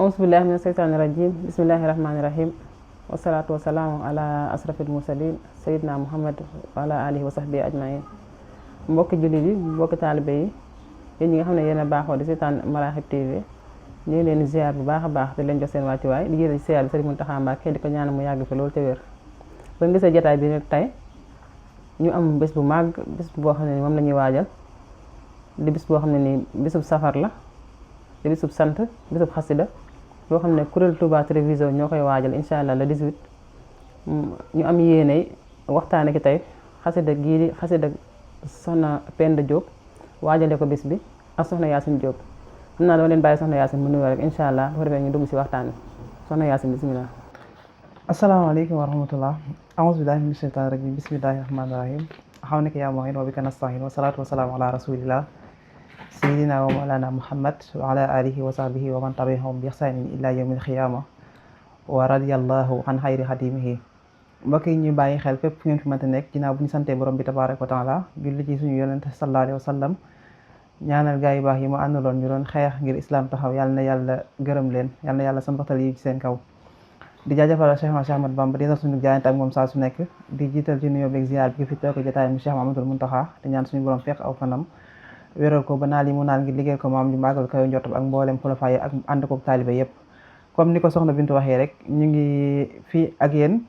Auzubillahi mina seytaani rajim bismillahi rahmaani rahim wasalaatu wasalaamu ala asrafil mursalin sayidna muhammad wa ala alihi wa sahbihi ajmain mbokki jullit yi mbokki taalibe yi yéen ñi nga xam ne yéen a baaxoo di seetaan Maraxib TV ñu ngi leen di ziar bu baax a baax di leen jox seen wàccuwaay di jël ziar bi Sëriñ Muntaxa Mbàkke di ko ñaan mu yàgg fi loolu te wér ba nga gisee jotaay bi nag tey ñu am bés bu màgg bés boo xam ne ni moom la ñuy waajal di bés boo xam ne ni bésub safar la di bésub sant bésub xasida boo xam ne kuréel Touba Télévision ñoo koy waajal incha allah le 18 ñu am yéene waxtaane ki tey xasida gii di xasida soxna Penda Diop waajale ko bés bi ak soxna Yacine Diop xam naa dama leen bàyyi soxna Yacine mu nuyoo rek incha allah bu ko defee ñu dugg si waxtaan bi soxna Yacine bisimilah. asalaamaaleykum wa rahmatullah aousubillahi min sheytaani rajim bismillahi rahmaani rahim xaw nekk yaa mooy wa bika nastahin wa salaatu wa salaamu ala rasulillah sayidina wa mawlana muhammad wa ala alihi wa sahbihi wa man tabi'ahum bi ihsanin ila yawmil xiyama wa radiyallahu an xayri xadimihi mbokk yi ñu bàyyi xel fépp fu ngeen fi mënta nekk ginnaaw bu ñu santee borom bi tabaraka wa taala julli ci suñu yonente sallallahu alayhi wa sallam ñaanal gaa yu baax yi mu àndaloon ñu doon xeex ngir islam taxaw yàlla na yàlla gërëm leen yàlla na yàlla sambaxtal yi ci seen kaw di jaajëfal Cheikh Ahmad Bamba di suñu jaayante ak moom saa su nekk di jiital ci nuyoo beeg ziar bi fi toog jotaay mi Cheikh Mamadou Muntaxa di ñaan suñu borom fekk aw fanam wéral ko ba naal yi mu naan ngir liggéey ko maam ñu màggal kayo njottam ak mboolem xulafa yi ak ànd ko taalibe yépp comme ni ko soxna Bintu waxee rek ñu ngi fii ak yéen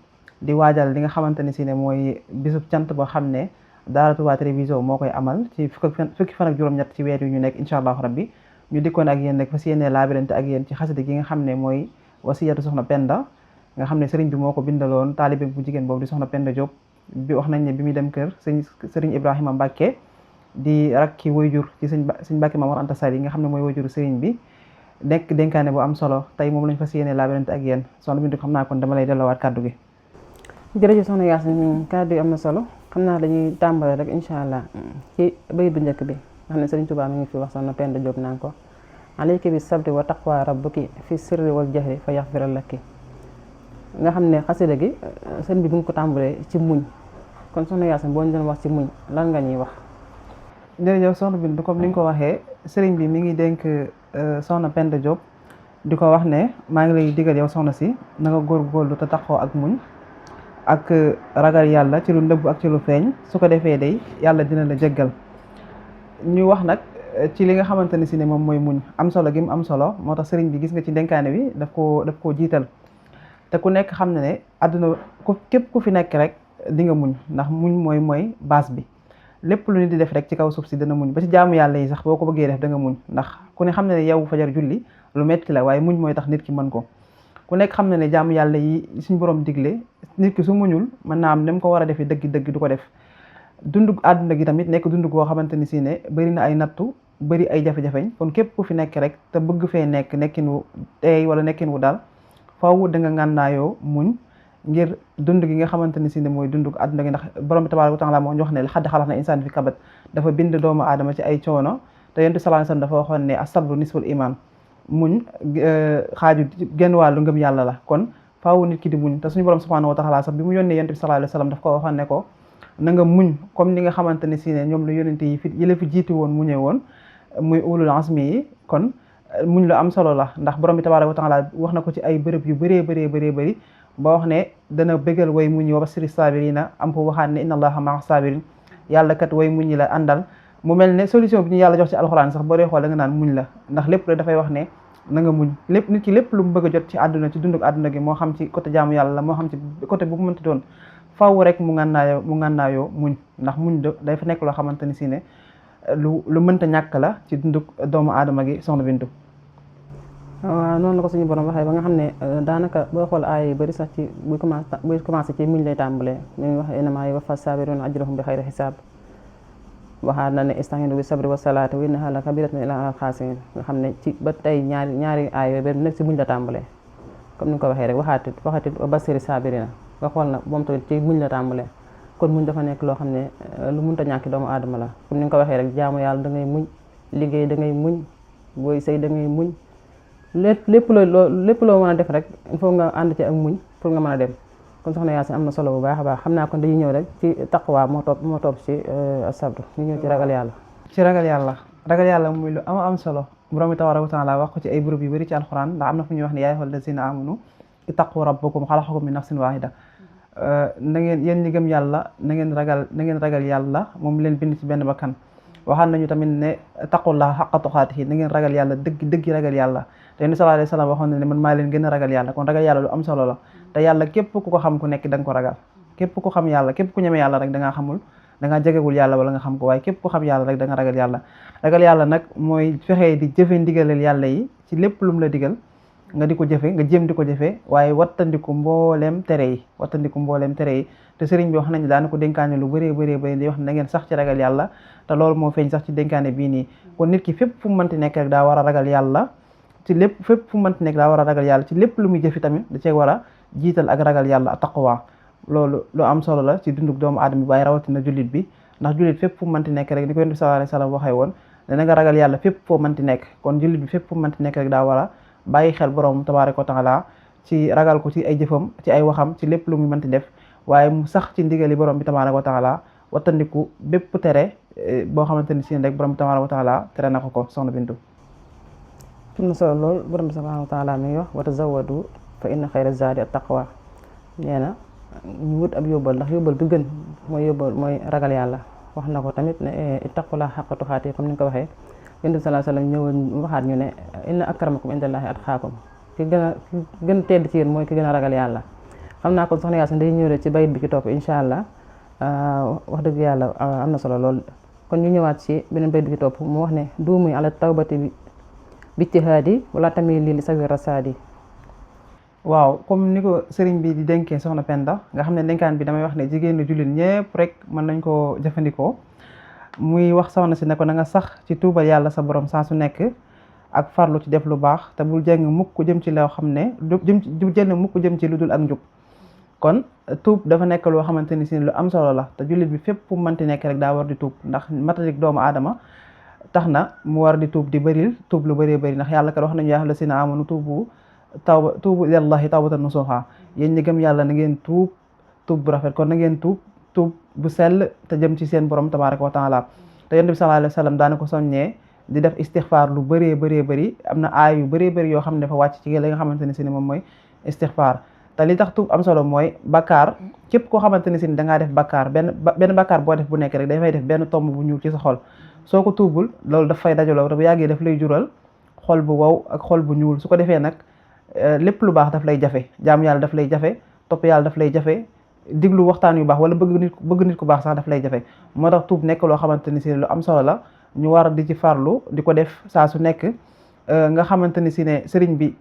di waajal li nga xamante ne si ne mooy bisub cant boo xam ne Daara Touba Télévision moo koy amal ci fukki fan ak juróom-ñett ci weer yu ñu nekk incha allahu rabbi ñu dikkoon ak yéen rek fas yéene laabirante ak yéen ci xasida gi nga xam ne mooy wasiyatu soxna Penda nga xam ne sëriñ bi moo ko bindaloon taalibe bu jigéen boobu di soxna Penda Diop bi wax nañ ne bi muy dem kër sëriñ Ibrahima Mbacke di rakki wayjur ci sëñ Mbacke Mamour Anta Sali nga xam ne mooy wayjuru sëriñ bi nekk dénkaane bu am solo tey moom lañ fas yéene laabirante ak yéen soxna Bintu xam naa kon dama lay delloowaat kàddu gi. jërëjëf soxna Yacine kàddu yi am na solo xam naa dañuy tàmbale rek incha allah ci bayit bu njëkk bi nga xam ne Sëriñ Tuubaa mi ngi fi wax soxna Penda Diop naan ko alayki bi sabri wa taqwa rabbuki fi sirri wal jahri fa yaxfira laki nga xam ne xasida gi sëriñ bi bu ngi ko tàmbalee ci muñ kon soxna Yacine boo ñu doon wax ci muñ lan nga ñuy wax. jërëjëf soxna Bintu comme ni nga ko waxee sëriñ bi mi ngi dénk soxna Penda Diop di ko wax ne maa ngi lay digal yow soxna si na nga góorgóorlu te taxoo ak muñ ak ragal yàlla ci lu nëbb ak ci lu feeñ su ko defee day yàlla dina la jéggal ñu wax nag ci li nga xamante ne si ne moom mooy muñ am solo gi mu am solo moo tax sëriñ bi gis nga ci dénkaane bi daf koo jiital te ku nekk xam ne ne àdduna képp ku fi nekk rek di nga muñ ndax muñ mooy base bi lépp lu nit di def rek ci kaw suuf si dana muñ ba ci jaamu yàlla yi sax boo ko bëggee def da nga muñ ndax ku ne xam ne ne yow fajar julli lu metti la waaye muñ mooy tax nit ki mën ko ku nekk xam ne ne jaamu yàlla yi suñ borom digle nit ki su muñul mën naa am nem ko war a defee dëgg du ko def dundug àdduna gi tamit nekk dund goo xamante ni si ne bëri na ay nattu bëri ay jafe-jafeñ kon képp ku fi nekk rek te bëgg fee nekk nekkin wu teey wala nekkin wu daal faaw da nga ngànnaayoo muñ ngir dund gi nga xamante ni si ne mooy dundug àdduna gi ndax borom bi tabaaraka wa taala moo ñu wax ne xadd xalax na insaan fi kabat dafa bind doomu aadama ci ay coono te yonent sallallahu alayhi wasallam dafa waxoon ne as-sabru nisful iman muñ xaaju genn wàllu ngëm yàlla la kon faaw nit ki di muñ te suñu borom subhanahu wa taala sax bi mu yónnee yonent bi sallallahu alayhi wasallam daf ko waxoon ne ko na nga muñ comme ni nga xamante ne si ne ñoom la yonent yi la fi jiiti woon muñee woon muy ulul azmi yi kon muñ lu am solo la ndax borom bi tabaaraka wa taala wax na ko ci ay bërëb yu bëri ba wax ne dana bégal way muñ wa bashiri saabirina am ko waxaat ne inna allaha ma'a sabirin yàlla kat way muñ la àndal mu mel ne solution bi ñu yàlla jox ci alxuraan sax boo dee xool da nga naan muñ la ndax lépp la dafay wax ne na nga muñ lépp nit ki lépp lu mu bëgg a jot ci àdduna ci dunduk àdduna gi moo xam ci côté jaamu yàlla la moo xam ci côté bu mu mënti doon faaw rek mu ngànnaayoo muñ ndax muñ day fa nekk loo xamante ni si ne lu mënta ñàkk la ci dunduk doomu aadama gi soxna Bintu. waaw noonu la ko suñu borom waxee ba nga xam ne daanaka boo xool aay yu bëri sax ci buy commencé ci muñ lay tàmbalee mi ngi wax innamaa yuwaffa saabiruuna ajrahum bi xayri xisaab waxaat na ne ista'iinu bi sabri wa salaati wa innahaa la kabiiratun illaa alal xaasiriin nga xam ne ci ba tey ñaari aay yooyu ba nekk ci muñ la tàmbalee comme ni nga ko waxee rek waxaatit wa bashiri saabiriina nga xool na moom tamit ci muñ la tàmbalee kon muñ dafa nekk loo xam ne lu mënta ñàkki doomu aadama la comme ni nga ko waxee rek jaamu yàlla da ngay muñ liggéey da ngay muñ booy sëy da ngay muñ lépp loo mën a def rek il faut nga ànd ci ak muñ pour nga mën a dem kon soxna Yacine am na solo bu baax a baax xam naa kon dañuy ñëw rek ci taqwa moo topp ci sabr ñu ñëw ci ragal yàlla. ci ragal yàlla muy lu am solo borom bi tabaaraka wa taala wax ko ci ay bërëb yu bëri ci alxuraan ndax am na fu ñuy wax ne yaa ayyuhal lazina amanu ittaqu rabbakum xalaqakum min nafsin waahida na ngeen yéen ñi gëm yàlla na ngeen ragal yàlla moom leen bind ci benn bakkan waxaan nañu tamit ne taqullaha xaqa tuqaatihi na ngeen ragal yàlla dëgg ragal yàlla te Yonent bi sallallahu alayhi wa sallam waxoon na ne man maa leen gën a ragal yàlla kon ragal yàlla lu am solo la te yàlla képp ku ko xam ku nekk da nga ko ragal képp ku xam yàlla képp ku ñeme yàlla rek da ngaa xamul da ngaa jegewul yàlla wala nga xam ko waaye képp ku xam yàlla rek da nga ragal yàlla nag mooy fexee di jëfe ndigalal yàlla yi ci lépp lu mu la digal nga di ko jëfe nga jéem di ko jëfe waaye wattandiku mbooleem tere yi te sëriñ bi wax nañu daana ko dénkaane lu bëree di wax ne da ngeen sax ci ragal yàlla te loolu moo feeñ sax ci dénkaane bii nii kon nit ki fépp fu mu mënti nekk rek daa war a ragal yàlla ci lépp fépp fu mu mënti nekk daa war a ragal yàlla ci lépp lu muy jëfi tamit da cee war a jiital ak ragal yàlla taqwa loolu lu am solo la ci dunduk doomu aadama bi waaye rawatina jullit bi ndax jullit fépp fu mu mënti nekk rek ni ko Yonent bi sallallahu alayhi wa sallam waxee woon dana nga ragal yàlla fépp foo mënti nekk kon jullit bi fépp fu mu mënti nekk rek daa war a bàyyi xel borom tabaaraka wa taala ci ragal ko ci ay jëfam ci ay waxam ci lépp lu muy mënti def waaye mu sax ci ndigali borom bi tabaaraka wa taala wattandiku bépp tere boo xamante ni si rek borom bi tabaaraka wa taala tere na ko soxna Bintu. am na solo lool borom bi subhaanahu wa taala mi wax wa tazawwadu fa inna xayra zaadi at-taqwa nee na ñu wut ab yóbbal ndax yóbbal bi gën mooy ragal yàlla wax na ko tamit ne ittaqullaaha haqqa tuqaatihi comme ni nga ko waxee Yonent bi sallallahu alayhi wa sallam ñëwoon waxaat ñu ne inna akramakum indallaahi atqaakum ki gën a tedd ci yéen mooy ki gën a ragal yàlla xam naa kon soxna Yaasin day ñëw ci bayit bi ci topp incha allah wax dëgg yàlla am na solo lool kon ñu ñëwaat ci beneen bayit bi ci topp mu wax ne duumi ala tawbati bi ijtihaadi wala tamit li sawi rasaadi. waaw comme ni ko sëriñ bi di dénkee soxna Penda nga xam ne dénkaan bi damay wax ne jigéenu jullit ñëpp rek mën nañ koo jëfandikoo muy wax soxna si ne ko na nga sax ci tuubal yàlla sa borom saa su nekk ak farlu ci def lu baax te bul jëng mukk jëm ci loo xam ne du jëng mukk jëm ci lu dul ak njub kon tuub dafa nekk loo xamante ni si lu am solo la te jullit bi fépp fu mu mënti nekk rek daa war di tuub ndax matadik doomu aadama tax na mu war di tuub di bëril tuub lu bëree bëri ndax yàlla kat wax nañu yaa ayyuhal-lazina aamanu tuubu ilallahi tawbatan nasuha yéen ñi gëm yàlla na ngeen tuub bu rafet kon na ngeen tuub bu sell te jëm ci seen borom tabaraka wa taala te Yonent bi sallallahu alayhi wa sallam daana ko soññee di def istixfaar lu bëree bëri am na aay yu bëree bëri yoo xam ne dafa wàcc ci li nga xamante ne si ne moom mooy istixfaar te li tax tuub am solo mooy bakkaar képp koo xamante ne si ni dangaa def bakkaar benn bakkaar boo def bu nekk rek dafay def benn tomb bu ñuul ci sa xol soo ko tuubul loolu daf fay dajaloo te bu yàggee daf lay jural xol bu wow ak xol bu ñuul su ko defee nag lépp lu baax daf lay jafe jaamu yàlla daf lay jafe topp yàlla daf lay jafe diglu waxtaan yu baax wala bëgg nit ku baax sax daf lay jafe moo tax tuub nekk loo xamante ni si lu am solo la ñu war di ci farlu di ko def saa su nekk nga xamante ni si ne sëriñ bi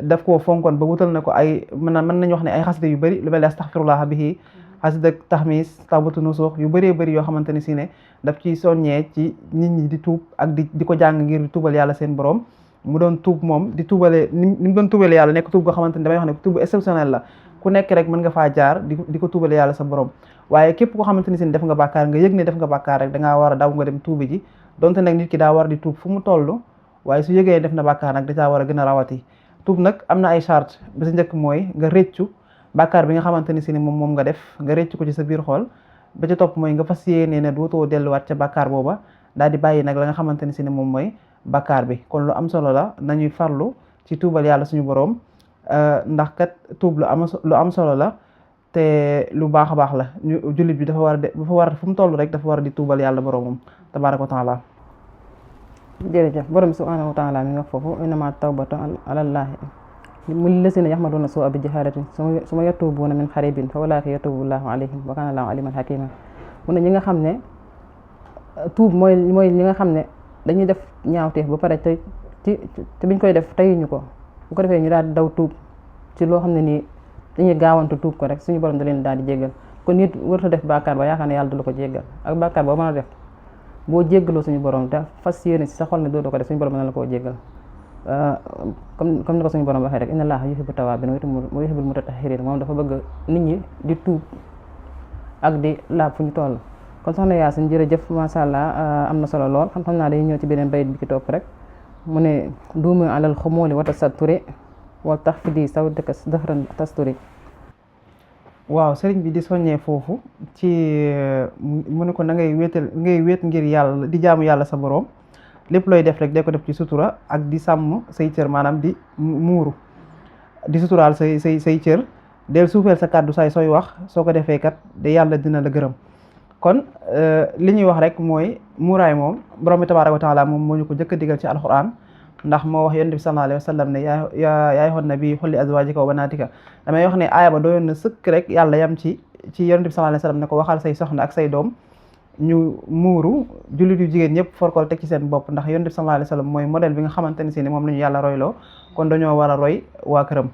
daf koo fonkoon ba wutal na ko ay mën nañu wax ne ay xasida yu bëri lu mel ne astaghfirullah bihi xasida tahmis tawbatu nusuux yu bëree bëri yoo xamante ni si ne daf ci soññee ci nit ñi di tuub ak di ko jàng ngir di tuubal yàlla seen borom mu doon tuub moom di tuubale ni mu doon tuubale yàlla nekk tuub goo xamante ni damay wax ne tuub exceptionnel la ku nekk rek mën nga faa jaar di ko tuubale yàlla sa borom waaye képp koo xamante ni si def nga bàkkaar nga yëg ne def nga bàkkaar rek da ngaa war a daw nga dem tuubi ji donte nag nit ki daa war di tuub fu mu toll waaye su yëgee def na bàkkaar nag da caa war a gën a rawati tuub nag am na ay charte ba si njëkk mooy nga réccu bàkkaar bi nga xamante ni si ni moom nga def nga réccu ko ci sa biir xol ba ca topp mooy nga fas yéene ne dootoo delluwaat ca bàkkaar booba daal di bàyyi nag la nga xamante ni si ni moom mooy bàkkaar bi kon lu am solo la nañuy farlu ci tuubal yàlla suñu borom ndax kat tuub lu am solo la te lu baax a baax la ñu jullit bi dafa war fu mu toll rek dafa war a di tuubal yàlla boromam tabaaraka wa taala. jërëjëf borom subhaanahu wa taala mi wax foofu innama tawbatu alallaahi mu lazina yaxmaluuna suu'a bi jahaalatin summa yatuubuuna min xaribin fa ulaa'ika yatuubu llaahu alayhim wa kaana llaahu aliiman hakiima mu ne ñi nga xam ne tuub mooy ñi nga xam ne dañuy def ñaawteef ba pare te biñ koy def teyuñu ko bu ko defee ñu daal di daw tuub ci loo xam ne nii dañuy gaawantu tuub ko rek suñu borom da leen daal di jéggal kon nit warut a def bàkkaar ba yaakaar ne yàlla du la ko jéggal ak bàkkaar boo mën a def boo jéggaloo suñu borom da fas yéene si sa xol ne doo ko def suñu borom na la koo jéggal comme ni ko suñu borom waxee rek inna llaaha yuhibbu tawwaabiina wa yuhibbul mutatahhiriin moom dafa bëgg nit ñi di tuub ak di laab fu ñu toll kon soxna Yaasin jërëjëf macha allah am na solo lool xam naa dañuy ñëw ci beneen bayit bi ci topp rek mu ne duumi alal xumuli wa tasatturi wa taxfidi sawdaka dahran tasturi. waaw sëriñ bi di soññee foofu ci mu ne ko na ngay wéet ngir yàlla di jaamu yàlla sa borom lépp looy def rek de ko def ci sutura ak di sàmm say cër maanaam di muuru di suturaal say cër del suufeel sa kàddu say sooy wax soo ko defee kat de yàlla dina la gërëm. kon li ñuy wax rek mooy muuraay moom borom bi tabaaraka wa taala moom moo ñu ko jëkk a digal ci alquran ndax moo wax yonent bi sallallahu alayhi wa sallam ne yaa ayyuhan nabi qul li azwaajika wa banaatika damay wax ne aaya ba doyoon na sëkk rek yàlla yam ci yonent bi sallallahu alayhi wa sallam ne ko waxal say soxna ak say doom ñu muuru jullit yu jigéen ñëpp forkol teg ci seen bopp ndax yonent bi sallallahu alayhi wa sallam mooy modèle bi nga xamante ni si ne moom la ñu yàlla royloo kon dañoo war a roy waa këram.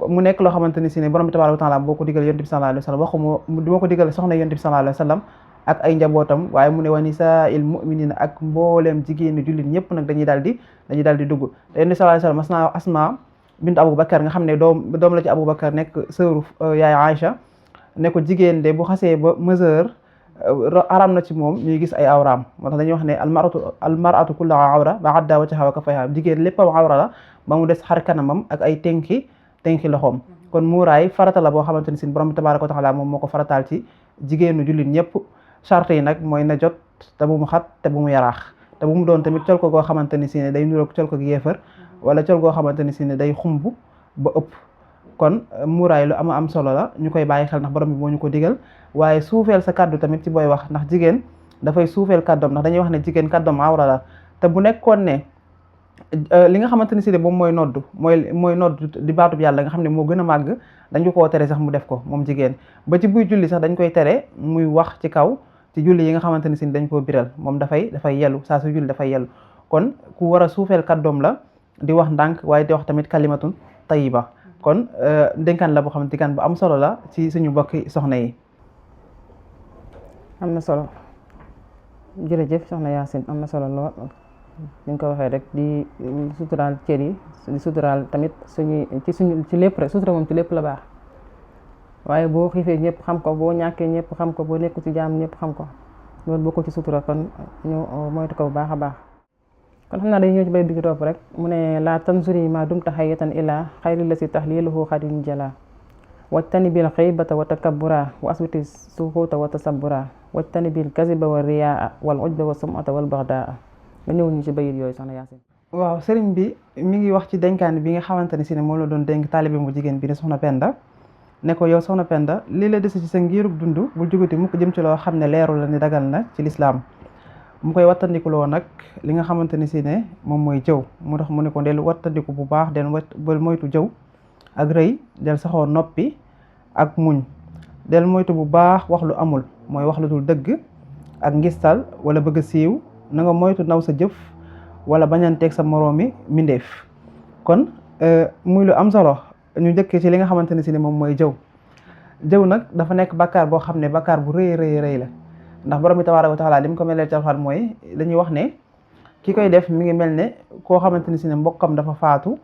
mu nekk loo xamante ni si ne borom bi tabaaraka wa taala boo ko digal yonent bi sallallahu alayhi wa sallam waxuma du ma ko digal soxna yonent bi sallallahu alayhi wa sallam ak ay njabootam waaye mu ne wa nisaa'il mu'minina ak mbooleem jigéeni jullit ñëpp nag dañuy daal di dugg te yonent bi sallallahu alayhi wa sallam mas naa wax Asma bint Aboubacar nga xam ne doom la ci Aboubacar nekk sëru yaay Aïcha ne ko jigéen de bu xasee ba mesure aram na ci moom ñuy gis ay awraam moo tax dañuy wax ne almaratu kullaha awra ba adda wajhaha wa kaffayha jigéen léppam awra la ba mu des xar kanamam ak ay tenki loxoom kon muuraay farata la boo xamante ni si borom bi tabaaraka wa taala moom moo ko farataal ci jigéenu jullit ñëpp charte yi nag mooy na jot te bu mu xat te bu mu yaraax te bu mu doon tamit col ko goo xamante ni si ne day nuroog col ko gi yéefar wala col goo xamante ni si ne day xumb ba ëpp kon muuraay lu am solo la ñu koy bàyyi xel ndax borom bi moo ñu ko digal waaye suufeel sa kàddu tamit ci booy wax ndax jigéen dafay suufeel kàddoom ndax dañuy wax ne jigéen kàddoom awra la te bu nekkoon ne li nga xamante ni si ne moom mooy nodd di baatub yàlla nga xam ne moo gën a màgg dañu koo tere sax mu def ko moom jigéen ba ci buy julli sax dañ koy tere muy wax ci kaw ci julli yi nga xamante ni si dañ koo biral moom dafay yelu saa su julli dafay yelu kon ku war a suufeel kàddoom la di wax ndànk waaye di wax tamit kalimatun tayiba kon dénkaan la boo xam ne dénkaan bu am solo la ci suñu mbokki soxna yi. am na solo jërëjëf soxna Yacine am na solo lool ni nga ko waxee rek di suturaal cër yi di suturaal tamit ci lépp rek sutura moom ci lépp la baax waaye boo xiifee ñëpp xam ko boo ñàkkee ñëpp xam ko boo nekku ci jaam ñëpp xam ko loolu bokkul ci sutura kon ñu moytu ko bu baax a baax. kon xam naa dañuy ñëw ci bay bi ci topp rek mu ne laa tanzuri ma dumta hayyatan ilaa xayri la si tahliluhu xadin jala wajtani bil xaybata wa takabbura wa aswiti suxuuta wa tasabbura wajtani bil kaziba wa riyaa wal ujba wa sumata wal baxdaa nga ñëw ñu ci bayit yooyu soxna Yacine. waaw sëriñ bi mi ngi wax ci dénkaan bi nga xamante ne si ne moom la doon dénk taalibe mu jigéen bi ne soxna Penda ne ko yow soxna Penda lii la dese ci sa ngirug dund bul jógati mukk jëm ci loo xam ne leeru la ni dagal na ci lislaam mu koy wattandikuloo nag li nga xamante ni si ne moom mooy jëw mu tax mu ne ko del wattandiku bu baax del moytu jëw ak rëy del saxoo noppi ak muñ del moytu bu baax wax lu amul mooy wax lu dul dëgg ak ngistal wala bëgg a siiw na nga moytu naw sa jëf wala bañanteeg sa moroomi mindeef kon muy lu am solo ñu njëkkee ci li nga xamante ni si ne moom mooy jëw nag dafa nekk bakkaar boo xam ne bakkaar bu rëy la ndax borom bi tabaaraka wa taala li mu ko meleel ci alxuraan mooy dañuy wax ne ki koy def mi ngi mel ne koo xamante ni si ne mbokkam dafa faatu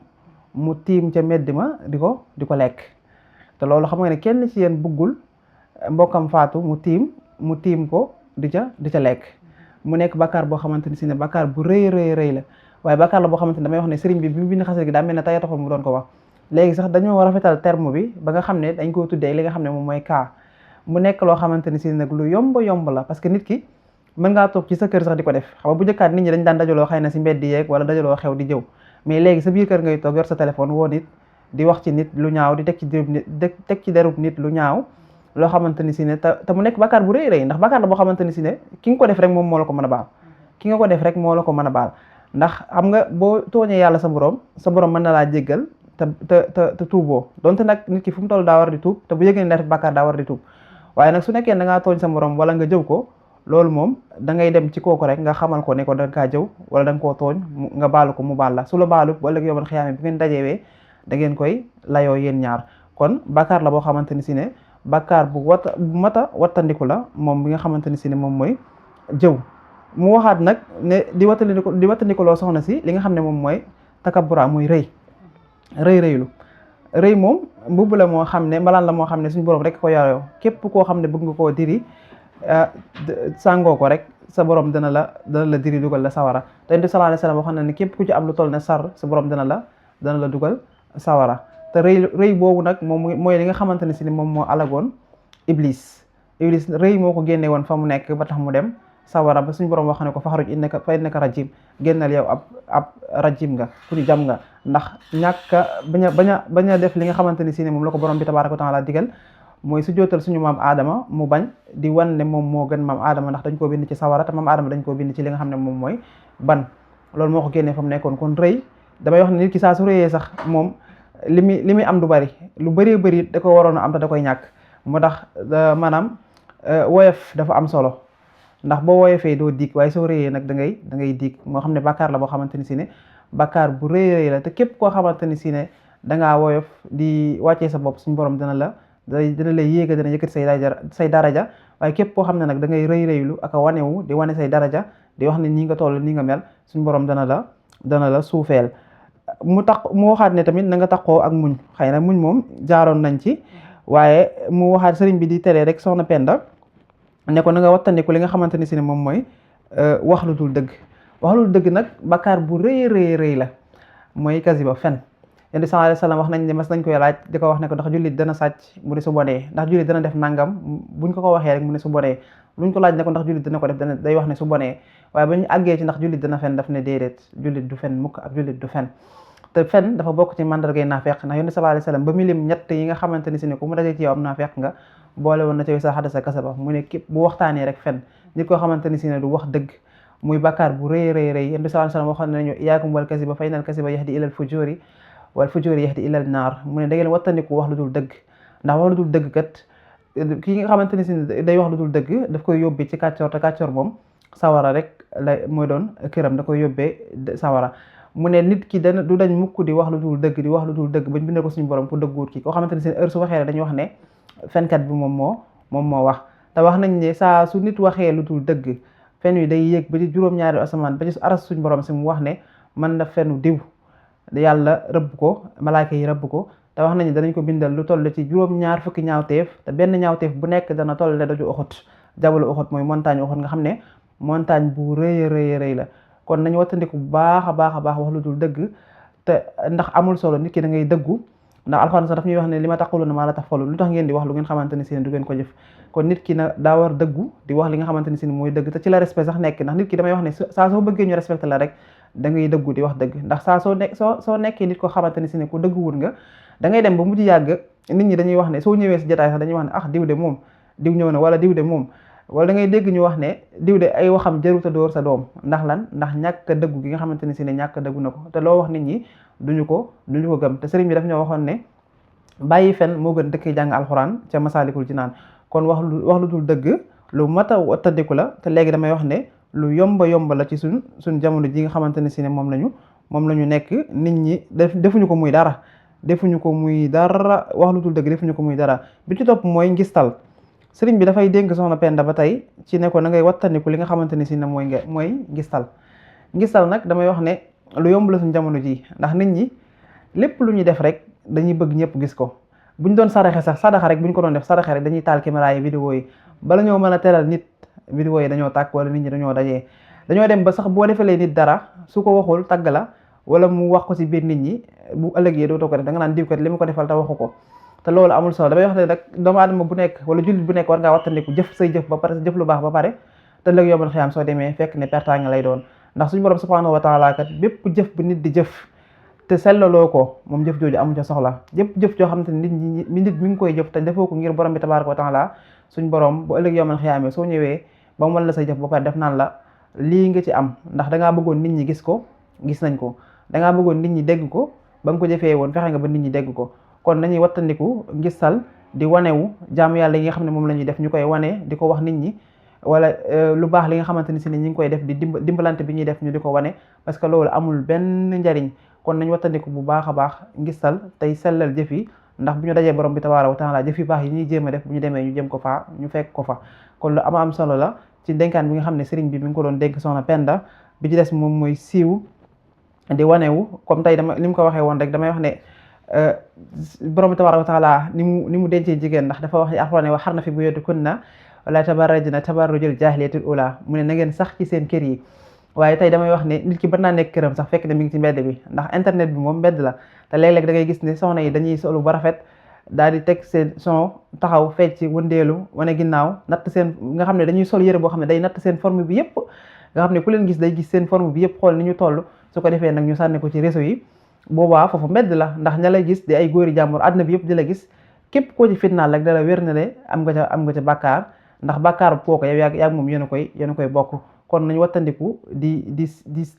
mu tiim ca mbedd ma di ko lekk te loolu xam nga ne kenn ci yéen buggul mbokkam faatu mu tiim ko di ca lekk mu nekk bakkaar boo xamante ni si ne bakkaar bu rëy la waaye bakkaar la boo xamante ni damay wax ne sëriñ bi mu bind xasida gi daa mel ne tey taxul mu doon ko wax léegi sax dañoo rafetal terme bi ba nga xam ne dañ koo tuddee li nga xam ne moom mooy kaa mu nekk loo xamante ni si nag lu yomb la parce que nit ki mën ngaa toog ci sa kër sax di ko def xam nga bu njëkkaat nit ñi dañ daan dajaloo xëy na si mbedd yeeg wala dajaloo xew di jëw mais léegi sa biir kër ngay toog yor sa téléphone woo nit di wax ci nit lu ñaaw di teg ci derub nit lu ñaaw loo xamante ni si ne te mu nekk bakkaar bu rëy ndax bakkaar la boo xamante ni si ne ki nga ko def rek moom moo la ko mën a baal ki nga ko def rek moo la ko mën a baal ndax xam nga boo tooñee yàlla sa borom mën na laa jéggal te tuuboo donte nag nit ki fu mu toll daa war di tuub te bu yëgee ne def bakkaar daa war di tuub waaye nag su nekkee da ngaa tooñ sa morom wala nga jëw ko loolu moom da ngay dem ci kooku rek nga xamal ko ne ko da nga kaa jëw wala da nga koo tooñ nga baalu ko mu baal la su la baalu wala yow man xiyaame bu ngeen dajewee da ngeen koy layoo yéen ñaar kon bakkaar la boo xamante ni si ne bakkaar bu mata wattandiku la moom bi nga xamante ni si ne moom mooy jëw mu waxaat nag ne di wattandiku loo soxna si li nga xam ne moom mooy takabbura muy rëylu rëy moom mbubb la moo xam ne mbalaan la moo xam ne suñu borom rek ko yoroo képp koo xam ne bëgg nga koo diri sàngoo ko rek sa borom dana la diri dugal la sawara te Yonent bi sallallahu alayhi wasallam wax na ne képp ku ci am lu toll ne sar sa borom dana la dugal sawara te rëy boobu nag moom mooy li nga xamante ne si ni moom moo alagoon Iblis rëy moo ko génne woon fa mu nekk ba tax mu dem sawara ba suñu borom wax ne ko faxaruj innaka fa innaka rajim génnal yow ab rajim nga ku ñu jam nga ndax ñàkk bañ a def li nga xamante ni si ne moom la ko borom bi tabaaraka wa taala digal mooy su jootal suñu maam aadama mu bañ di wan ne moom moo gën maam aadama ndax dañ koo bind ci sawara te maam aadama dañ koo bind ci li nga xam ne moom mooy ban loolu moo ko génnee fa mu nekkoon kon rëy damay wax ne nit ki saa su rëyee sax moom li muy am du bari lu bëree bëri da ko waroon a am te da koy ñàkk moo tax maanaam woyof dafa am solo ndax boo woyofee doo diig waaye soo rëyee nag da ngay diig moo xam ne bàkkaar la boo xamante ni si ne bàkkaar bu rëy la te képp koo xamante ni si ne dangaa woyof di wàccee sa bopp suñu borom dina lay yéega dina yëkkati say daraja waaye képp koo xam ne nag da ngay rëylu ak a wanewu di wane say daraja di wax ne nii nga toll nii nga mel suñu borom dana la suufeel mu waxaat ne tamit na nga taxoo ak muñ xëy na muñ moom jaaroon nañ ci waaye mu waxaat sëriñ bi di tere rek soxna Penda ne ko na nga wattandiku li nga xamante ni si ne moom mooy wax lu dul dëgg nag bakkaar bu rëy la mooy kasiba fen yonent bi sallallahu alayhi wasallam wax nañ ne mas nañ koy laaj di ko wax ne ko ndax jullit dana sàcc mu ne su bonee ndax jullit dana def nangam buñ ko waxee rek mu ne su bonee luñ ko laaj ne ko ndax jullit dana ko def day wax ne su bonee waaye ba ñu àggee ci ndax jullit dana fen daf ne déedéet jullit du fen mukk ab jullit du fen te fen dafa bokk ci mandargay naafeq ndax yonent bi sallallahu alayhi wasallam ba mu lim ñett yi nga xamante ni si ne ku mu dajee ci yow am naafeq nga boole woon na ci sa xadasa kasaba mu ne képp bu waxtaanee rek fen nit koo xamante ni si ne du wax dëgg muy bakkaar bu rëy yonent bi sallallahu alayhi wasallam waxoon nañu iyaakum wal kasiba fa innal kasiba yahdi ilal fujuri wal fujuri yahdi ilal naar mu ne da ngeen wattandiku wax lu dul dëgg ndax wax lu dul dëgg kat kii nga xamante ni si day wax lu dul dëgg daf koy yóbbee ci kàccoor te kàccoor moom sawara rek la mooy doon këram da koy yóbbee sawara mu ne nit ki du dañ mukk di wax lu dul dëgg bañ bindal ko suñu borom ku dëgguut ki koo xamante ni seen heure su waxee rek dañuy wax ne fenkat bi moom moo wax te wax nañ ne saa su nit waxee lu dul dëgg fen wi day yéeg ba ci juróom-ñaari asamaan ba ci aras suñu borom si mu wax ne man na fenu diw yàlla rëbb ko malaaka yi rëbb ko te wax nañ danañ ko bindal lu toll ci juróom-ñaar fukki ñaawteef te benn ñaawteef bu nekk dana toll ne daju Uhud jabalu Uhud mooy montagne Uhud nga xam ne montagne bu rëy la kon nañu wattandiku bu baax a baax wax lu dul dëgg te ndax amul solo nit ki da ngay dëggu ndax alxuraan sax daf ñuy wax ne li ma taquluuna maa laa taf'aluun lu tax ngeen di wax lu ngeen xamante ni si ne du ngeen ko jëf kon nit ki na daa war dëggu di wax li nga xamante ni si ne mooy dëgg te ci la respect sax nekk ndax nit ki damay wax ne saa soo bëggee ñu respecté la rek da ngay dëggu di wax dëgg ndax saa soo nekkee nit ko xamante ni si ne ku dëgguwul nga da ngay dem ba mujj yàgg nit ñi dañuy wax ne soo ñëwee si jotaay sax dañuy wax ne ah diw de moom diw ñëw na wala diw de moom wala da ngay dégg ñu wax ne diw de ay waxam jaruta dóor sa doom ndax lan ndax ñàkk dëggu gi nga xamante ni si ne ñàkk dëggu na ko te loo wax nit ñi duñu ko gëm te sëriñ bi daf ñoo waxoon ne bàyyi fen moo gën dëkk jàng alxuraan ca Masaalikul Jinaan kon wax lu dul dëgg lu mat a wattandiku la te léegi damay wax ne lu yomba la ci suñ jamono ji nga xamante ne si ne moom lañu nekk nit ñi defuñu ko muy dara wax lu dul dëgg defuñu ko muy dara bi ci topp mooy ngistal sëriñ bi dafay dénk soxna Penda ba tey ci ne ko na ngay wattandiku li nga xamante ne si ne mooy ngistal nag damay wax ne lu yomb la suñ jamono ji ndax nit ñi lépp lu ñuy def rek dañuy bëgg ñëpp gis ko buñ doon saraxe sax sadaxa rek buñ ko doon def saraxe rek dañuy taal caméra yi vidéo yi bala ñoo mën a teral nit vidéo yi dañoo tàkk wala nit ñi dañoo dajee dañoo dem ba sax boo defalee nit dara su ko waxul tagg la wala mu wax ko ci biir nit ñi bu ëllëgee dootoo ko def da nga naan diw kat li mu ko defal te waxu ko te loolu amul solo damay wax ne nag doomu aadama bu nekk wala jullit bu nekk war ngaa wattandiku jëf ba pare jëf lu baax ba pare te ëllëg yombal xiyaam soo demee fekk ne pertaanga lay doon ndax suñu borom subhanahu wa taala kat bépp jëf bu nit di jëf te sellaloo ko moom jëf jooju amu ca soxla jëf joo xamante ne nit mi ngi koy jëf te defoo ko ngir borom bi tabaaraka wa taala suñ borom bu ëllëg yombal xiyaamee soo ñëwee ba mu wan la sa jëf ba pare def naan la lii nga ci am ndax dangaa bëggoon nit ñi gis ko gis nañ ko dangaa bëggoon nit ñi dégg ko ba nga ko jëfee woon fexe nga ba nit ñi dégg ko kon nañuy wattandiku ngistal di wanewu jaamu yàlla yi nga xam ne moom la ñuy def ñu koy wane di ko wax nit ñi wala lu baax li nga xamante ni si ne ñi ngi koy def di dimbalante bi ñuy def ñu di ko wane parce que loolu amul benn njariñ kon nañ wattandiku bu baax a baax ngistal tey sellal jëf yi ndax bu ñu dajee borom bi tabaaraka wa taala jëf yu baax yi ñuy jéem a def bu ñu demee ñu jëm ko faa ñu fekk ko fa kon lu am solo la ci dénkaan bi nga xam ne sëriñ bi mi ngi ko doon dénk soxna Penda bi ci des moom mooy siiw di wanewu comme tey dama li mu ko waxee woon rek damay wax ne borom bi tabaaraka wa taala ni mu dencee jigéen ndax dafa wax alxuraan ne wa xarna fi buyutikunna wala tabarrajna tabarrujal jaahiliyatil ula mu ne na ngeen sax ci seen kër yi waaye tey damay wax ne nit ki mën naa nekk këram sax fekk ne mi ngi ci mbedd bi ndax internet bi moom mbedd la te léeg-léeg da ngay gis ne soxna yi dañuy solu ba rafet daal di teg seen son taxaw fecc wëndeelu wane ginnaaw natt seen nga xam ne dañuy sol yëre boo xam ne day natt seen forme bi yëpp nga xam ne ku leen gis day gis seen forme bi yëpp xool ni ñu toll su ko defee nag ñu sànni ko ci réseau yi boobaa foofu mbedd la ndax ña lay gis di ay góori jàmbur àdduna bi yëpp di la gis képp koo ci fitnaal rek dala wér na ne am nga ca bàkkaar ndax bàkkaar kooku yow yaag moom yéen a koy bokk kon nañ wattandiku di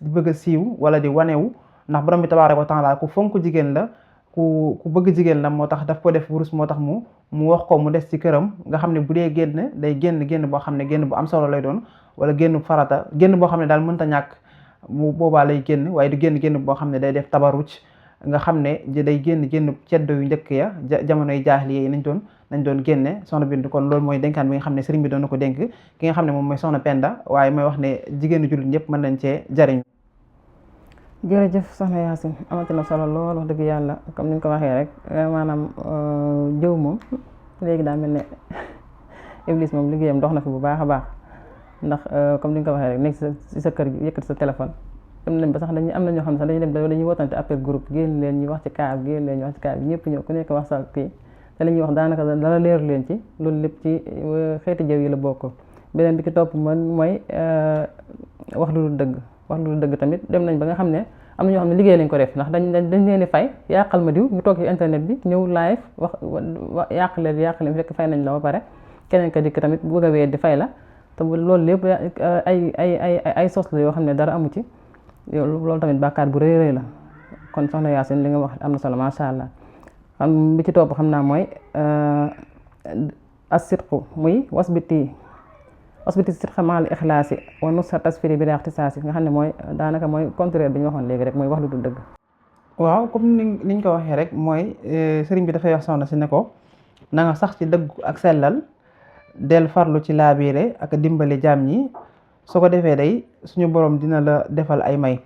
bëgg a siiw wala di wanewu ndax borom bi tabaaraka wa taala ku fonk jigéen la ku bëgg jigéen la moo tax daf ko def wurus moo tax mu wax ko mu des ci këram nga xam ne bu dee génn day génn boo xam ne génn bu am solo lay doon wala génn farata génn boo xam ne daal mënta ñàkk mu boobaa lay génn waaye du génn boo xam ne day def tabaruc nga xam ne day génn ceddo yu njëkk ya jamonoy jaahiliya yi nañ doon génne soxna Bintu kon loolu mooy dénkaan bi nga xam ne sëriñ bi doon na ko dénk ki nga xam ne moom mooy soxna Penda waaye mooy wax ne jigéenu jullit ñëpp mën nañ cee jariñ. jërëjëf soxna Yacine amati na solo lool wax dëgg yàlla comme ni nga ko waxee rek maanaam jëw moom léegi daa mel ne Iblis moom liggéeyam dox na fi bu baax a baax ndax comme ni nga ko waxee rek nekk ci sa kër yëkkati sa téléphone dem nañ ba sax am na ñoo xam ne sax dañuy dem dañuy wootante appel groupe génn leen ñu wax ci cas bi ñëpp ñëw ku nekk wax sa kii te la ñuy wax daanaka dara leeru leen ci loolu lépp ci xeeti jëw yi la bokk. beneen bi ki topp mooy wax lu dul dëgg tamit dem nañ ba nga xam ne am na ñoo xam ne liggéey lañ ko def ndax dañ leen di fay yàqal ma diw ñu toog ci internet bi ñëw live wax yàq leen fekk fay nañ la ba pare keneen ka dikk tamit bëgg a wéy di fay la te loolu lépp ay sos la yoo xam ne dara amu ci loolu tamit bàkkaar bu rëy la kon soxna Yacine li nga wax am na solo macha allah bi ci topp xam naa mooy as-sidqu muy wasbiti sidqa maal ixlaasi wa nusa tasfiri bi la ixtisaasi nga xam ne mooy daanaka mooy contraire bi ñu waxoon léegi rek mooy wax lu dul dëgg. waaw comme niñ ko waxee rek mooy sëriñ bi dafay wax soxna si ne ko na nga sax ci dëggu ak sellal del farlu ci laabiire ak dimbali jaam ñi su ko defee day suñu borom dina la defal ay may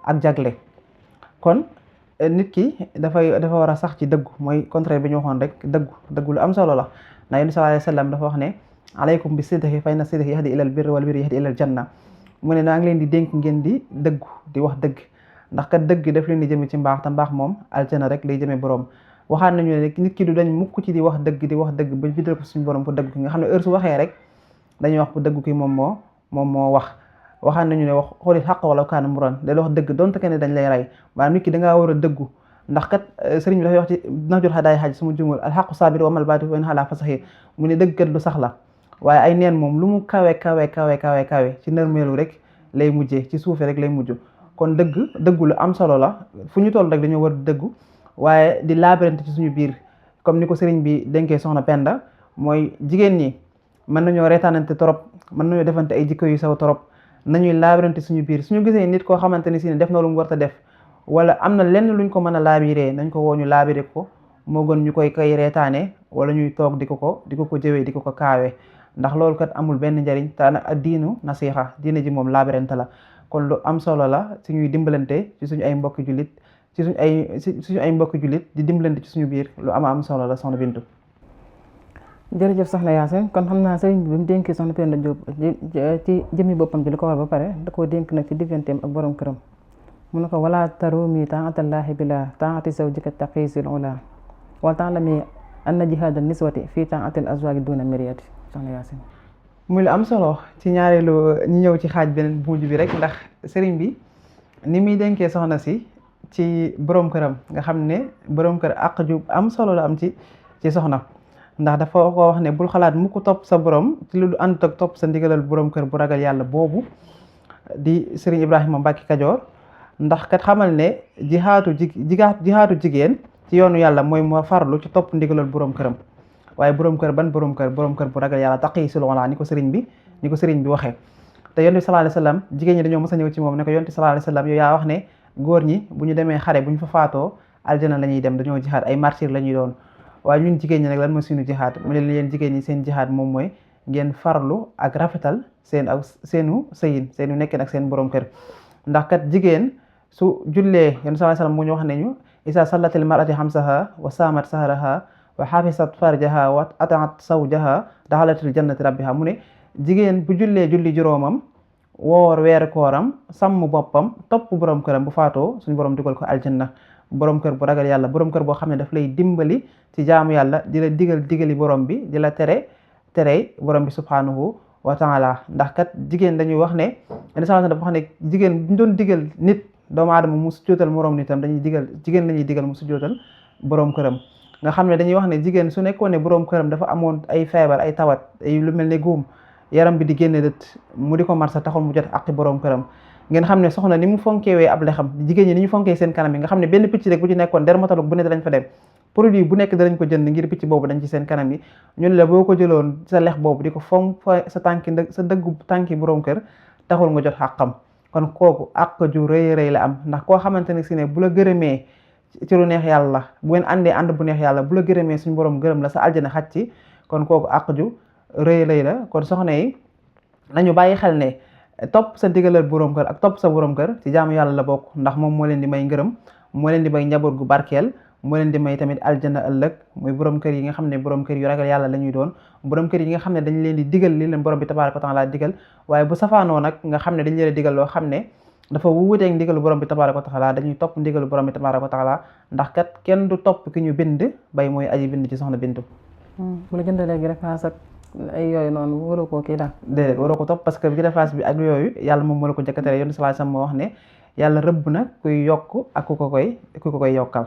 ak jagle kon nit ki dafa war a sax ci dëggu mooy contraire bi ñu waxoon rek dëggu lu am solo la ndax Yonent bi sallallahu alayhi wa sallam dafa wax ne alaykum bi sidqi fa inna sidqa yahdi ilal birri wal birri yahdi ilal janna mu ne naa ngi leen di dénk ngeen di dëggu di wax dëgg ndax kat dëgg daf leen di jëme ci mbaax te mbaax moom aljana rek lay jëme borom waxaan nañu ne nit ki du dañ mukk ci di wax dëgg ba bidal ko suñu borom pour dëgg ki nga xam ne heure su waxee rek dañuy wax bu dëgg ki moom moo wax waxaan nañu ne wax xooli xaq wala kaana muran day wax dëgg donte kenn dañ lay rey waaye nit ki da ngaa war a dëggu ndax kat sëriñ bi dafay wax ci nax jot xadaay xaaj suma jumul alxaqu saabir wa mal baati wa in xalaa fasaxi mu ne dëgg kat lu sax la waaye ay neen moom lu mu kawe ci nërmeelu rek lay mujjee ci suufe rek lay mujj kon dëggu lu am solo la fu ñu toll rek dañoo war dëggu waaye di laabirante ci suñu biir comme ni ko sëriñ bi dénkee soxna Penda mooy jigéen ñi mën nañoo reetaanante trop mën nañoo defante ay jikko yu saw trop nañuy laabirante suñu biir suñu gisee nit koo xamante ni si ne def na lu mu war a def wala am na lenn luñ ko mën a laabiree nañ ko woo ñu laabire ko moo gën ñu koy reetaane wala ñuy toog di ko jëwee di ko kaawee ndax loolu kat amul benn njariñ te nag ak diinu nasiixa diine ji moom laabirante la kon lu am solo la suñuy dimbalante ci suñu ay mbokki jullit suñu ay mbokki jullit di dimbalante ci suñu biir lu am solo la soxna Bintu. jërëjëf soxna Yacine kon xam naa sëriñ bi mu dénkee soxna Penda Diop ci jëmmi boppam ji li ko war ba pare da koo dénk nag ci digganteem ak borom këram mu ne ko wala tarumi taatallaahi bila taati zawjika taqiisil ula wala taalami anna jihaada niswati fii taatil azwaagi duna miriyati soxna Yacine. muy lu am solo ci ñaareelu ñu ñëw ci xaaj beneen bu mujj bi rek ndax sëriñ bi ni muy dénkee soxna si ci borom këram nga xam ne borom kër àq ju am solo la am ci soxna ndax dafa ko wax ne bul xalaat mu ko topp sa borom ci lu ànd ak topp sa ndigalal borom kër bu ragal yàlla boobu di sëriñ Ibrahima Mbacke Kajoor ndax kat xamal ne jihaatu jigéen ci yoonu yàlla mooy moo farlu ci topp ndigalal borom këram waaye borom kër bu ragal yàlla taqi sul wala ni ko sëriñ bi waxee te yonent bi sallallahu alayhi wasallam jigéen ñi dañoo mës a ñëw ci moom ne ko yonent bi sallallahu alayhi wasallam yow yaa wax ne góor ñi bu ñu demee xare bu ñu fa faatoo aljana la ñuy dem dañoo jihaad ay martyr la ñuy doon waaye ñun jigéen ñi nag lan mooy suñu jihaad mu ne leen yéen jigéen ñi seen jihaad moom mooy ngeen farlu ak rafetal seenu sëyin seenu nekkin ak seen borom kër ndax kat jigéen su jullee yonent bi sallallahu alayhi wasallam mu ñu wax ne ñu isa sallatil mar'ati xamsaha wa saamat sahraha wa xaafisat farjaha wa ataat zawjaha daxalatil jannati rabbiha mu ne jigéen bu jullee julli juróomam woor weeru kooram sàmm boppam topp borom këram bu faatoo suñu borom dugal ko aljanna borom kër bu ragal yàlla borom kër boo xam ne daf lay dimbali ci jaamu yàlla di la digali borom bi di la terey borom bi subhanahu wa taala. ndax kat jigéen dañuy wax ne dafa wax ne jigéen bu doon digal nit doomu aadama mu sujjóotal moroom nitam dañuy digal jigéen la ñuy digal mu sujjóotal borom këram. nga xam ne dañuy wax ne jigéen su nekkoon ne borom këram dafa amoon ay feebar ay tawat ay lu mel ne góom yaram bi di génne dët mu di ko marsa taxul mu jot aqi borom këram. ngeen xam ne soxna ni mu fonkeewee ab lexam jigéen ñi ni ñu fonkee seen kanam yi nga xam ne benn picc rek bu ci nekkoon dermatologue bu ne danañ fa dem produit bu nekk danañ ko jënd ngir picc boobu dañ ci seen kanam yi ñun la boo ko jëloon sa lex boobu di ko fonk sa dëggu tànki borom kër taxul nga jot xàqam. kon kooku àq ju rëy la am ndax koo xamante ne si ne bu la gërëmee ci lu neex yàlla bu ngeen àndee ànd bu neex yàlla bu la gërëmee suñu borom gërëm la sa aljana xaj ci kon kooku àq ju rëy la. kon soxna yi nañu bàyyi xel ne topp sa digalal borom kër ak topp sa borom kër ci jaamu yàlla la bokk ndax moom moo leen di may ngërëm moo leen di may njaboot gu barkeel moo leen di may tamit aljana ëllëg muy borom kër yi nga xam ne borom kër yu ragal yàlla la ñuy doon borom kër yi nga xam ne dañ leen di digal li leen borom bi tabaaraka wa taala digal waaye bu safaanoo nag nga xam ne dañ leen digal loo xam ne dafa wuuteeg ndigalu borom bi tabaaraka wa taala dañuy topp ndigalu borom bi tabaaraka wa taala ndax kat kenn du topp ki ñu bind bay mooy aji bind ci soxna Bintu. bu la jëndalee greffage ak ay yooyu noonu waroo koo kii daal. déedéet waroo ko topp parce que greffage bi ak yooyu yàlla moom moo la ko jëkkatere yoon sallallahu alayhi wasallam moo wax ne yàlla rëbb na kuy yokk ak ku ko koy yokkal.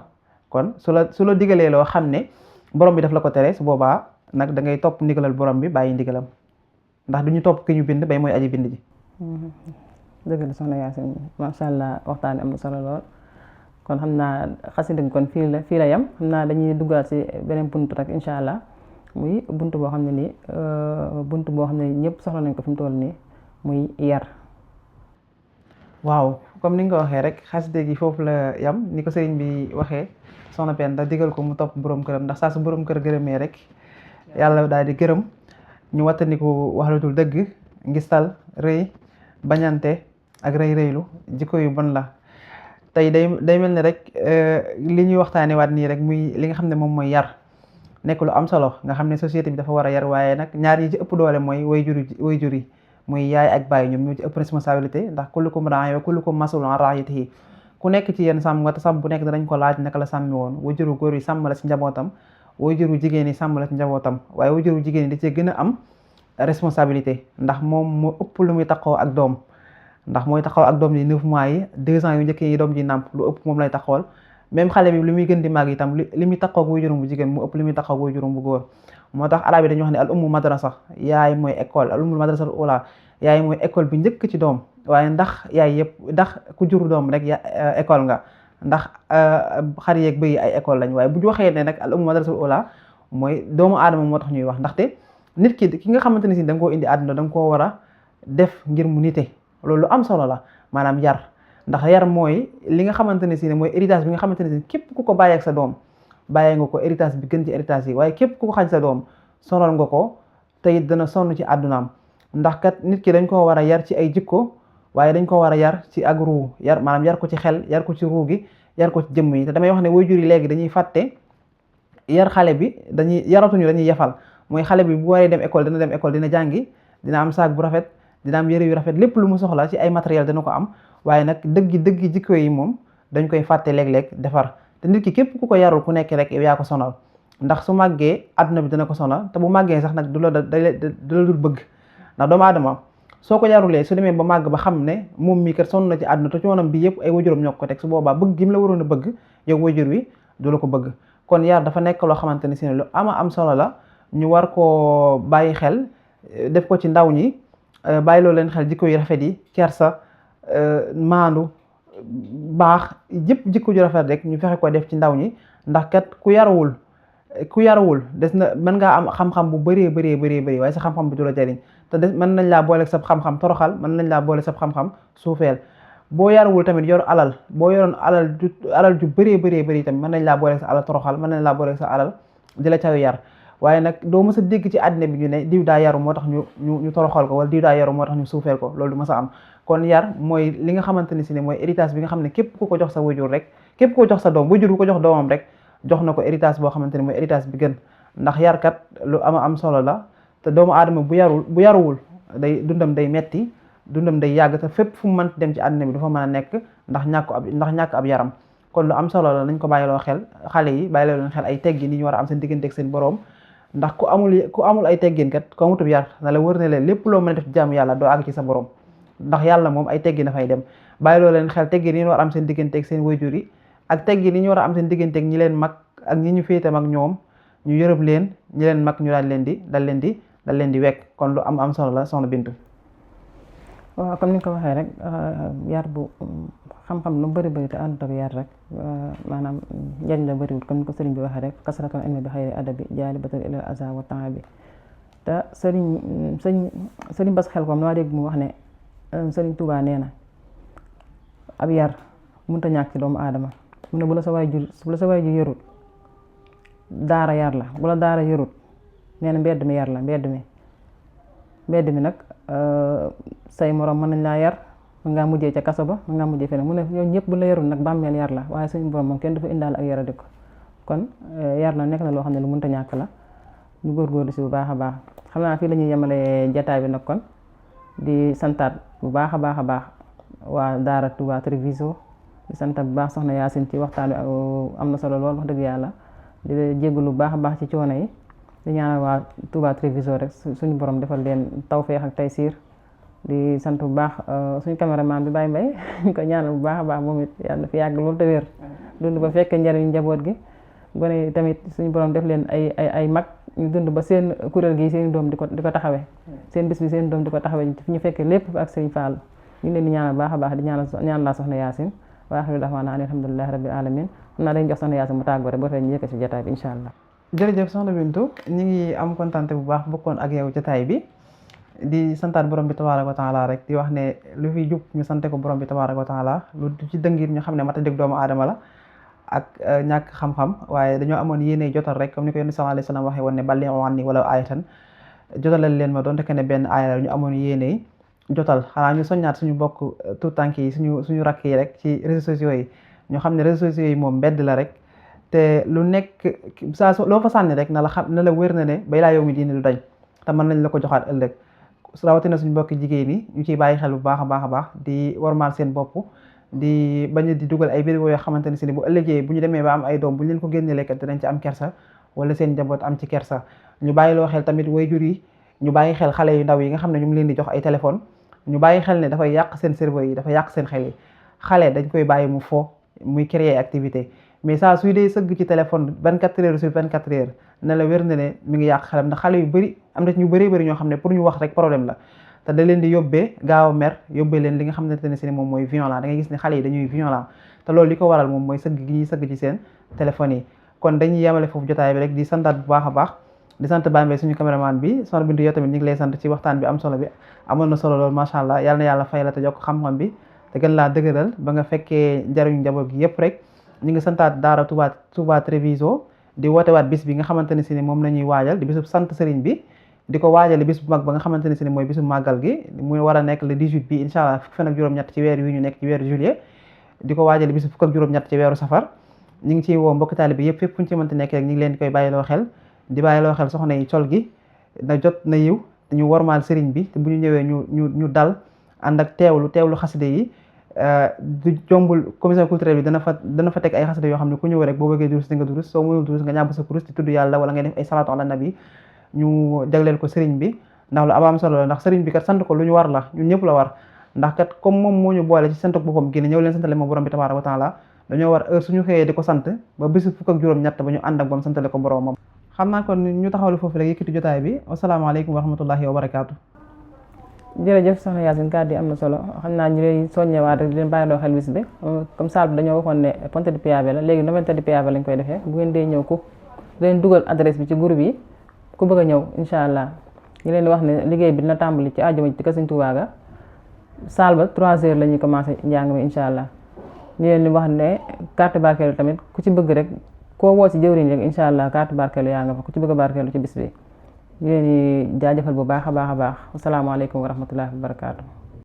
kon su la digalee loo xam ne borom bi daf la ko tere su boobaa nag da ngay topp ndigalal borom bi bàyyi ndigalam ndax du ñu topp ki ñu bind bay mooy aji bind ji. dëgg la soxna Yacine macha allah waxtaan am na solo lool kon xam naa xasida kon fii la yem xam naa dañuy duggaat si beneen buntu rek incha allah muy buntu boo xam ne nii buntu boo xam ne ñëpp soxla nañ ko fi mu toll nii muy yar. waaw comme ni nga ko waxee rek xasida gi foofu la yem ni ko sëriñ bi waxee soxna Penda digal ko mu topp borom këram ndax saa su borom kër gërëmee rek yàlla daal di gërëm ñu wattandiku wax lu dul dëgg ngistal rëy bañante ak rëylu jikko yu bon la. tey day mel ni rek li ñuy waxtaanee waat nii rek muy li nga xam ne moom mooy yar nekk lu am solo nga xam ne société bi dafa war a yar waaye nag ñaar yi ci ëpp doole mooy waajur yi muy yaay ak baay ñoom ñoo ci ëpp responsabilité ndax kullukum raa'in wa kullukum mas'uulun an ra'iyyatihi ku nekk ci yéen sàmm nga te sàmm bu nekk danañ ko laaj naka la sàmmi woon waajuru góor yi sàmm la ci njabootam waajuru jigéen yi sàmm la ci njabootam waaye waajuru jigéen yi da cee gën a am responsabilité ndax moom moo ëpp lu muy taxaw ak doom ndax mooy taxaw ak doom ji 9 mois yi 2 ans yu njëkk yi doom ji nàmp lu ëpp moom lay taxawal même xale bi li muy gën di màgg itam li muy taxaw ak waajuram bu jigéen mu ëpp li muy taxaw ak waajuram bu góor moo tax arab yi dañuy wax ne al ummu madrasa yaay mooy école al ummu madrasa al ula yaay mooy école bi njëkk ci doom waaye ndax yaay yëpp ndax ku jur doom rek école nga ndax xar yeeg bëy ay école lañ waaye bu ñu waxee ne nag al ummu madrasa al ula mooy doomu aadama moo tax ñuy wax ndaxte nit ki nga xamante ne si da nga koo indi àdduna da nga koo war a def ngir mu nite loolu am solo la maanaam yar ndax yar mooy li nga xamante ne si ne mooy héritage bi nga xamante ne si képp ku ko bàyyee ak sa doom bàyyee nga ko héritage bi gën ci héritage yi waaye képp ku ko xañ sa doom sonal nga ko te it dana sonn ci àddunaam ndax kat nit ki dañ ko war a yar ci ay jikko waaye dañ ko war a yar ci ak ruu yar maanaam yar ko ci xel yar ko ci ruu gi yar ko ci jëmm yi te damay wax ne waajur yi léegi dañuy fàtte yar xale bi yaratuñu dañuy yefal mooy xale bi bu waree dem école dina dem école dina jàngi dina am saag bu rafet dina am yëre yu rafet lépp lu mu soxla ci ay matériel dana ko am waaye nag dëggi jikko yi moom dañ koy fàtte léeg-léeg defar te nit ki képp ku ko yarul ku nekk rek yow yaa ko sonal ndax su màggee àdduna bi dana ko sonal te bu màggee sax nag du la dul bëgg ndax doomu aadama soo ko yarulee su demee ba màgg ba xam ne moom mii kat sonn na ci àdduna te coonam bi yëpp ay wajuram ñoo ko teg su boobaa bëgg gi mu la waroon a bëgg yow wajur wi du la ko bëgg kon yar dafa nekk loo xamante ne si ne lu am solo la ñu war koo bàyyi xel def ko ci ndaw ñi bàyyi loo leen xel jikko yu rafet yi kersa maandu baax jëpp jikko ju rafet rek ñu fexe ko def ci ndaw ñi ndax kat ku yarawul des na mën ngaa am xam-xam bu bëree waaye sa xam-xam bi du la jariñ te des mën nañ laa boole sa xam-xam toroxal mën nañ laa boole sa xam-xam suufeel boo yarawul tamit yor alal boo yoroon alal ju bëree tamit mën nañ laa boole sa alal toroxal mën nañ laa boole sa alal di la caw yar waaye nag doo mës a dégg ci àddina bi ñu ne diw daa yaru moo tax ñu toroxal ko wala diw daa yaru moo tax ñu suufeel ko loolu du mës a am kon yar mooy li nga xamante ne si ne mooy héritage bi nga xam ne képp ku ko jox sa wajur rek képp ku ko jox sa doom wajur bu ko jox doomam rek jox na ko héritage boo xamante ne mooy héritage bi gën ndax yarkat lu am solo la te doomu aadama bu yaruwul dundam day metti dundam day yàgg te fépp fu mu mën dem ci àddina bi dafa mën a nekk ndax ñàkk ab yaram kon lu am solo la nañ ko bàyyiloo xel xale yi bàyyiloo leen xel ay teggin yi ñu war a am seen diggante ak seen borom ndax ku amul ay teggin kat ku amutub yar na la wër ne leen lépp loo mën a def jaamu yàlla doo àgg ci sa borom ndax yàlla moom ay teggin dafay dem bàyyiloo leen xel teggin yi ñu war a am seen diggante ak seen wayjur yi ak teggin yi ñu war a am seen diggante ak ñi leen mag ak ñi ñu féete mag ñoom ñu yërëm leen ñi leen mag ñu dal leen di wekk kon lu am solo la soxna Bintu. waaw comme ni nga ko waxee rek yar bu xam-xam lu bëri bëri te àndut ak yar rek maanaam njariñ la bëriwul comme ni ko sëriñ bi waxee rek kasratul ilmi bi xayri adabi jaalibatul ilal aza wa taabi te sëriñ Bass Xelkom maa dégg mu wax ne sëriñ Tuubaa nee na ab yar mënut a ñàkk ci doomu aadama mu ne bu la sa waajur yarut daara yar la bu la daara yarut nee na mbedd mi yar la mbedd mi nag say morom mën nañ laa yar mën ngaa mujjee ca kaso ba mën ngaa mujjee feneen mu ne ñooñu ñëpp bu la yarul nag bàmmeel yar la waaye suñu borom moom kenn dafa indaal ak yara diko kon yar na nekk na loo xam ne lu mënta ñàkk la ñu góorgóorlu si bu baax a baax xam naa fii la ñuy yemale jataay bi nag kon di santaat bu baax a baax waa daara Touba Treviso di santaat bu baax soxna Yaasin ci waxtaan wi am na solo lool wax dëgg yàlla di jégalu bu baax a baax ci coono yi di ñaanal waa Touba Treviso rek suñu borom defal leen tawfeex ak taysiir di sant bu baax suñu caméraman bi Baye Mbaye ñu ko ñaanal bu baax a baax moom it yàlla na fi yàgg loolu te wér dund ba fekkee njariñu njaboot gi gone yi tamit suñu borom def leen ay mag ñu dund ba seen kuréel gi seen doom di ko taxawee seen bis bi seen doom di ko taxawee ñu fekkee lépp ak Sëriñ Fall ñu leen di ñaanal baax a baax di ñaan laa soxna Yaasin wa axiru da'waana ani alhamdulillahi rabbil alamin xam naa dañu jox soxna Yaasin mu tàggoo rek boo fee ñu yëkk ci jotaay bi incha allah. jërëjëf soxna Bintu ñu ngi am kontaan bu baax bokkoon ak yow jotaay bi di santaat borom bi tabaaraka wa taala rek di wax ne lu fi jub ñu sante ko borom bi tabaaraka wa taala lu ci dëngir ñu xam ne mata dégg doomu aadama la ak ñàkk xam-xam waaye dañoo amoon yéene jotal rek comme ni ko yonent sallallahu alayhi wa sallam waxee woon ne ballighu anni walaw aayatan jotalal leen ma doonte ne benn aaya la ñu amoon yéene jotal xanaa ñu soññaat suñu bokk tout tànk yi suñu rakk yi rek ci réseaux sociaux yi ñu xam ne réseaux sociaux yi moom mbedd la rek te lu nekk loo fa sànni rek na la wér na ne bay laa yow mi diine du dañ te mën nañ la ko joxaat ëllëg rawatina suñu mbokki jigéen yi ñu ciy bàyyi xel bu baax a baax di warmaal seen bopp di bañ di dugal ay vidéo yoo xamante ne si bu ëllëgee bu ñu demee ba am ay doom bu ñu leen ko génnelee kat dinañ ci am kersa wala seen njaboot am ci kersa ñu bàyyi loo xel tamit waajur yi ñu bàyyi xel xale yu ndaw yi nga xam ne ñu ngi leen di jox ay téléphone ñu bàyyi xel ne dafay yàq seen cerveau yi dafay yàq seen xel yi xale dañ koy bàyyi mu fo muy créer activité mais saa suy dee sëgg ci téléphone 24 heures sur 24 heures ne la wér na ne mi ngi yàq xelam ndax xale yu bëri am na ñu bëri ñoo xam ne pour ñu wax rek problème la te da leen di yóbbee gaaw a mer yóbbee leen li nga xamante ne si ne moom mooy violent da ngay gis ne xale yi dañuy violent te loolu li ko waral moom mooy sëgg gi ñuy sëgg ci seen téléphone yi kon dañuy yemale foofu jotaay bi rek di santaat bu baax a baax di sant Baye Mbaye suñu caméraman bi soxna Bintu yow tamit ñu ngi lay sant ci waxtaan bi am solo bi amoon na solo loolu macha allah yal na yàlla fay la te yokk xam-xam bi te gën laa dëgëral ba nga fekkee njariñu njaboot gi yëpp rek ñu ngi santaat daara Touba Treviso di wootewaat bis bi nga xamante ne si ne moom la ñuy waajal di bisu sant sëriñ bi di ko waajale bis bu mag ba nga xamante ne si ne mooy bisu màggal gi muy war a nekk le 18 bi incha allah fukki fan ak juróom-ñett ci weer wi ñu nekk ci weeru juillet di ko waajale bisu fukk ak juróom-ñett ci weeru safar ñu ngi ciy woo mbokki taalibe bi yëpp fépp fu ñu ci mënti nekk rek ñu ngi leen di koy bàyyiloo xel di bàyyiloo xel soxna yi col gi na jot na yiw ñu wormaal sëriñ bi te bu ñu ñëwee ñu dal ànd ak teewlu xaside yi du jombul commission culturelle bi dana fa teg ay xasida yoo xam ne ku ñëw rek boo bëggee durus di nga durus soo mënul durus nga ñàbb sa kurus di tudd yàlla wala ngay def ay salaatu ala nabi ñu jagleel ko sëriñ bi ndax lu am solo la ndax sëriñ bi kat sant ko lu ñu war la ñun ñëpp la war ndax kat comme moom moo ñu boole ci sant boppam gi ne ñëw leen santale ma borom bi tabaaraka wa taala dañoo war heure suñu xëyee di ko sant ba bisu fukk ak juróom-ñett ba ñu ànd ak bam santale ko boromam xam naa kon ñu taxawlu foofu rek yëkkati jotaay bi wasalaamaaleykum wa rahmatullahi wa barakaatu. jërëjëf soxna Yaasin kàddu yi am na solo xam naa ñu lay soññewaat rek di leen bàyyiloo xel bis bi comme salle bi dañoo waxoon ne Ponte di Piave la léegi Noventa di Piave lañ koy defee bu ngeen dee ñëw ku leen dugal adresse bi ci groupe yi ku bëgg a ñëw incha allah ñu leen di wax ne liggéey bi dina tàmbali ci àjjuma ci kër Sëñ Tuubaa ga salle ba 3h la ñuy commencé njàng mi incha allah ñu leen di wax ne carte barkeelu tamit ku ci bëgg rek koo woo ci jëwriñ rek incha allah carte barkeelu yaa nga fa ku ci bëgg a barkeelu ci bis bi ñu leen di jaajëfal bu baax a baax asalaamaaleykum wa rahmatullahi wa barakaatu.